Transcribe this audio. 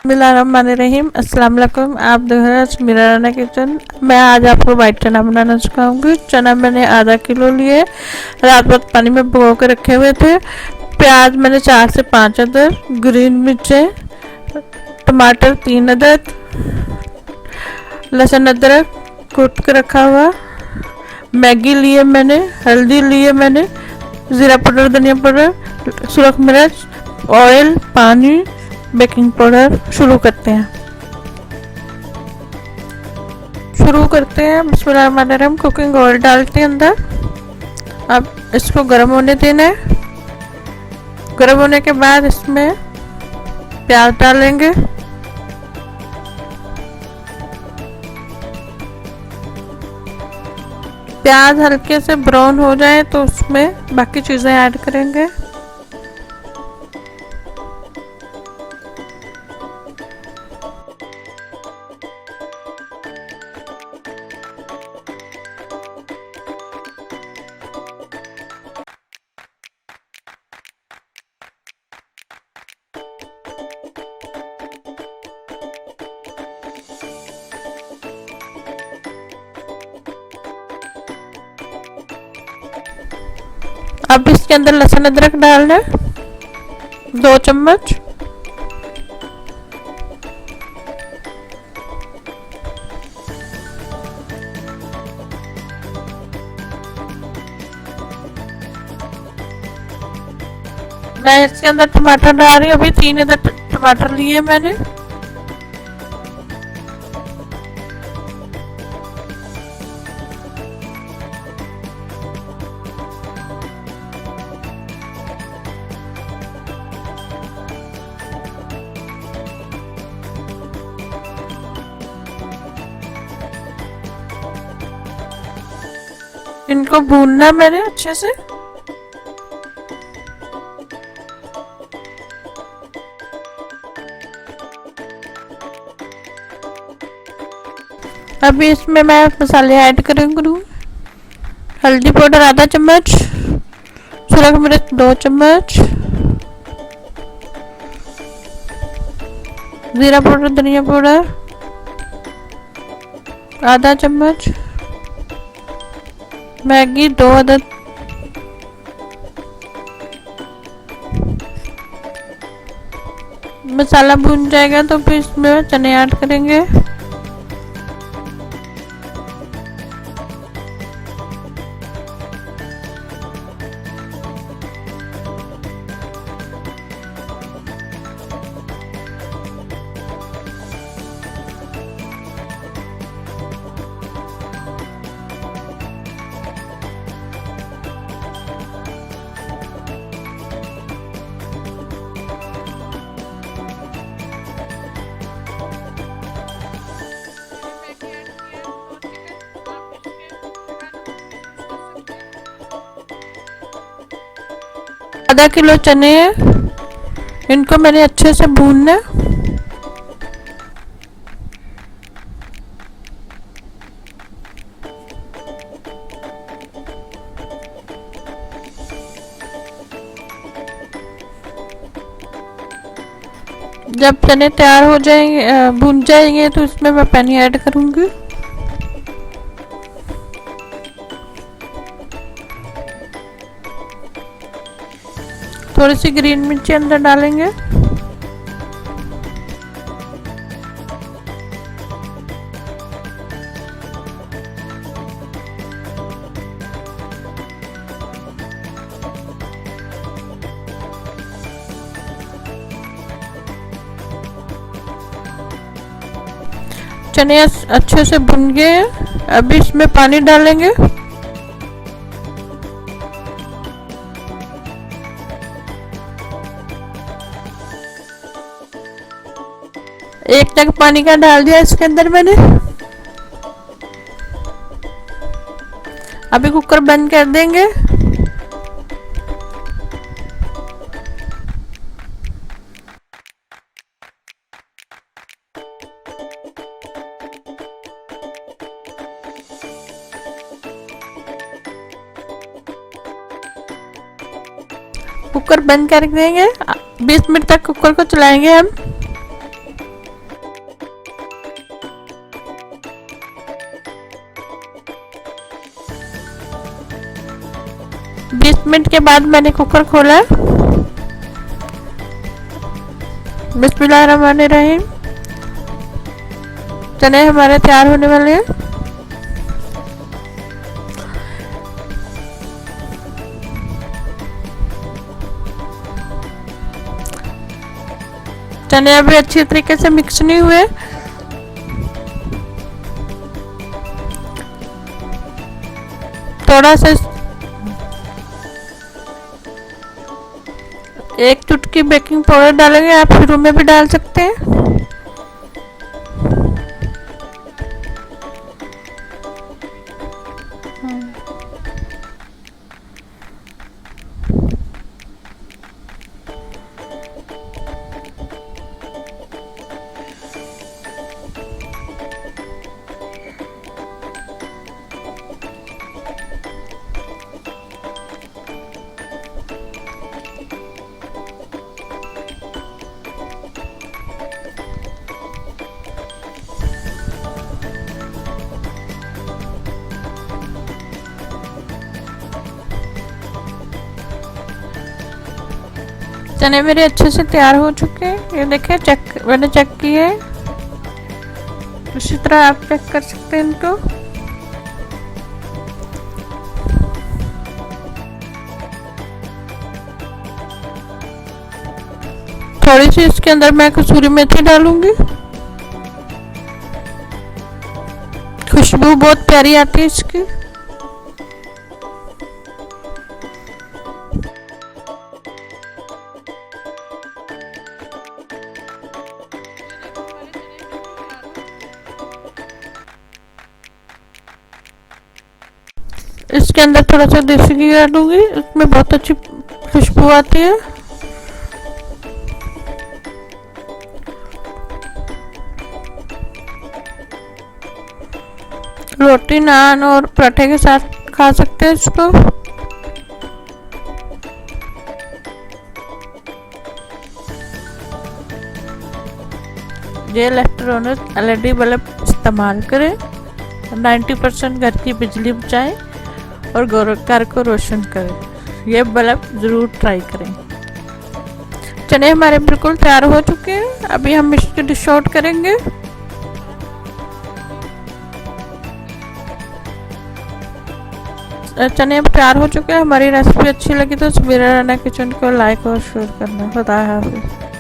बिस्मिल्लाहिर्रहमानिर्रहीम। अस्सलाम वालेकुम। आप देख रहे हैं समीरा राना किचन। मैं आज आपको वाइट चना बनाना सिखाऊंगी। चना मैंने आधा किलो लिए, रात भर पानी में भिगो के रखे हुए थे। प्याज मैंने 4 से 5 अदद, ग्रीन मिर्चें, टमाटर 3 अदद, लहसुन अदरक कूट के रखा हुआ, मैगी लिए मैंने, हल्दी लिए मैंने, ज़ीरा पाउडर, धनिया पाउडर, सुरख मिर्च, ऑयल, पानी, बेकिंग पाउडर। शुरू करते हैं। बिस्मिल्लाहिर्रहमानिर्रहीम। कुकिंग ऑयल डालते हैं अंदर। अब इसको गर्म होने देना है। गर्म होने के बाद इसमें प्याज डालेंगे। प्याज हल्के से ब्राउन हो जाए तो उसमें बाकी चीज़ें ऐड करेंगे। अब इसके अंदर लहसुन अदरक डालना है, 2 चम्मच। मैं इसके अंदर टमाटर डाल रही हूँ। अभी 3 अदद टमाटर लिए मैंने। इनको भूनना मैंने अच्छे से। अभी इसमें मैं मसाले ऐड करूँगी। हल्दी पाउडर आधा चम्मच, सुरख मिर्च 2 चम्मच, जीरा पाउडर, धनिया पाउडर आधा चम्मच, मैगी 2 अदद, मसाला भून जाएगा तो फिर इसमें चने ऐड करेंगे। आधा किलो चने हैं, इनको मैंने अच्छे से भूनना है। जब चने तैयार हो जाएंगे, भून जाएंगे, तो इसमें मैं पानी ऐड करूंगी। थोड़ी सी ग्रीन मिर्ची अंदर डालेंगे। चने अच्छे से भुन गए। अभी इसमें पानी डालेंगे। एक जग पानी का डाल दिया इसके अंदर मैंने। अभी कुकर बंद कर देंगे। कुकर बंद कर देंगे। 20 मिनट तक कुकर को चलाएंगे हम। मिनट के बाद मैंने कुकर खोला। बिस्मिल्लाहिर्रहमानिर्रहीम। चने हमारे तैयार होने वाले हैं। चने अभी अच्छी तरीके से मिक्स नहीं हुए। थोड़ा सा 1 चुटकी बेकिंग पाउडर डालेंगे, आप शुरू में भी डाल सकते हैं। चने मेरे अच्छे से तैयार हो चुके हैं। ये देखिए, मैंने चेक किए। इसी तरह आप चेक कर सकते हैं इनको। थोड़ी सी इसके अंदर मैं कसूरी मेथी डालूंगी। खुशबू बहुत प्यारी आती है इसकी। इसके अंदर थोड़ा सा देसी घी डालूंगी, इसमें बहुत अच्छी खुशबू आती है। रोटी, नान और पराठे के साथ खा सकते हैं इसको। ये इलेक्ट्रॉनिक एलईडी बल्ब इस्तेमाल करें। 90% घर की बिजली बचाएं और घर को रोशन करें। ये बल्ब ज़रूर ट्राई करें। चने हमारे बिल्कुल तैयार हो चुके हैं। अभी हम इसकी डिश आउट करेंगे। चने अब तैयार हो चुके हैं। हमारी रेसिपी अच्छी लगी तो समीरा राना किचन को लाइक और शेयर करना। खुदा हाफिज़।